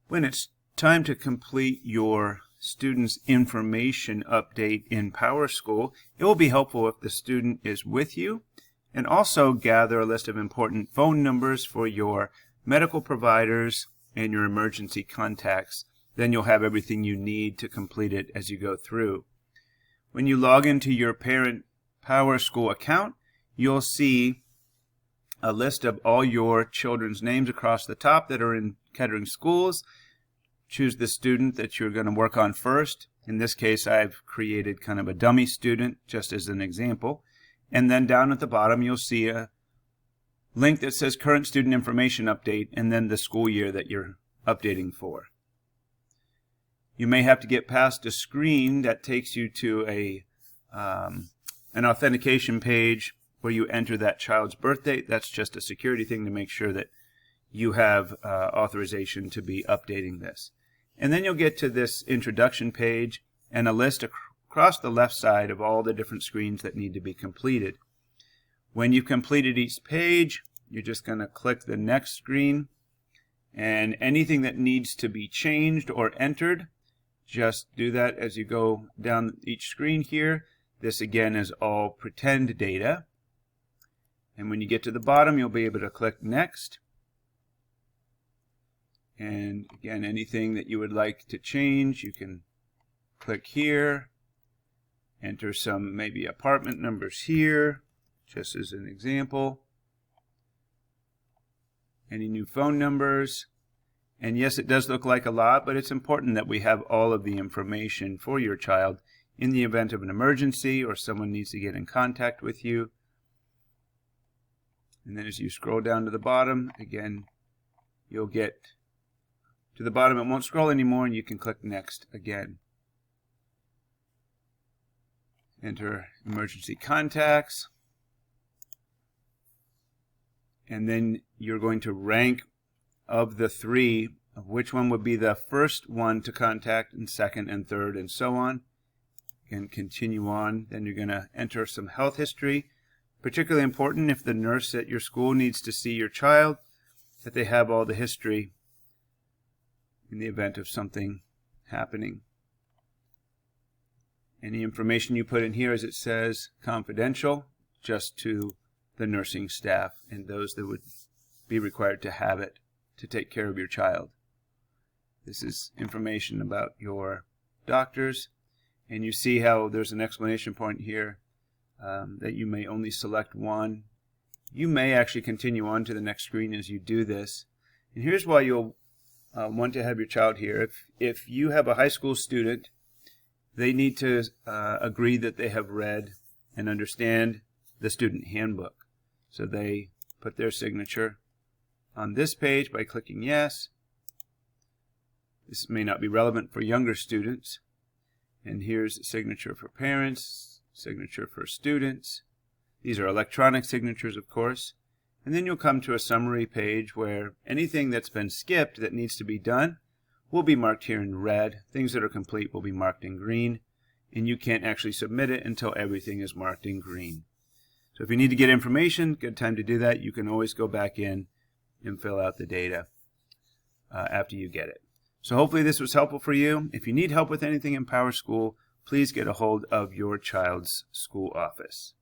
When it's time to complete your student's information update in PowerSchool, it will be helpful if the student is with you, and also gather a list of important phone numbers for your medical providers and your emergency contacts. Then you'll have everything you need to complete it as you go through. When you log into your parent PowerSchool account, you'll see a list of all your children's names across the top that are in Kettering schools. Choose the student that you're going to work on first. In this case, I've created kind of a dummy student just as an example. And then down at the bottom, you'll see a link that says Current Student Information Update, and then the school year that you're updating for. You may have to get past a screen that takes you to an authentication page where you enter that child's birth date. That's just a security thing to make sure that you have authorization to be updating this. And then you'll get to this introduction page and a list across the left side of all the different screens that need to be completed. When you've completed each page, you're just going to click the next screen, and anything that needs to be changed or entered, just do that as you go down each screen here. This again is all pretend data. And when you get to the bottom, you'll be able to click next. And again, anything that you would like to change, you can click here, enter some maybe apartment numbers here, just as an example. Any new phone numbers. And yes, it does look like a lot, but it's important that we have all of the information for your child in the event of an emergency or someone needs to get in contact with you. And then as you scroll down to the bottom, again, you'll get to the bottom. It won't scroll anymore, and you can click next again. Enter emergency contacts. And then you're going to rank of the three of which one would be the first one to contact, and second and third, and so on. And continue on. Then you're going to enter some health history. Particularly important if the nurse at your school needs to see your child, that they have all the history in the event of something happening. Any information you put in here, as it says, confidential, just to the nursing staff and those that would be required to have it to take care of your child. This is information about your doctors, and you see how there's an explanation point here that you may only select one. You may actually continue on to the next screen as you do this. And here's why you'll want to have your child here. If you have a high school student, they need to agree that they have read and understand the student handbook. So they put their signature on this page by clicking yes. This may not be relevant for younger students. And here's a signature for parents, signature for students. These are electronic signatures, of course. And then you'll come to a summary page where anything that's been skipped that needs to be done will be marked here in red. Things that are complete will be marked in green. And you can't actually submit it until everything is marked in green. So if you need to get information, good time to do that. You can always go back in and fill out the data after you get it. So hopefully this was helpful for you. If you need help with anything in PowerSchool, please get a hold of your child's school office.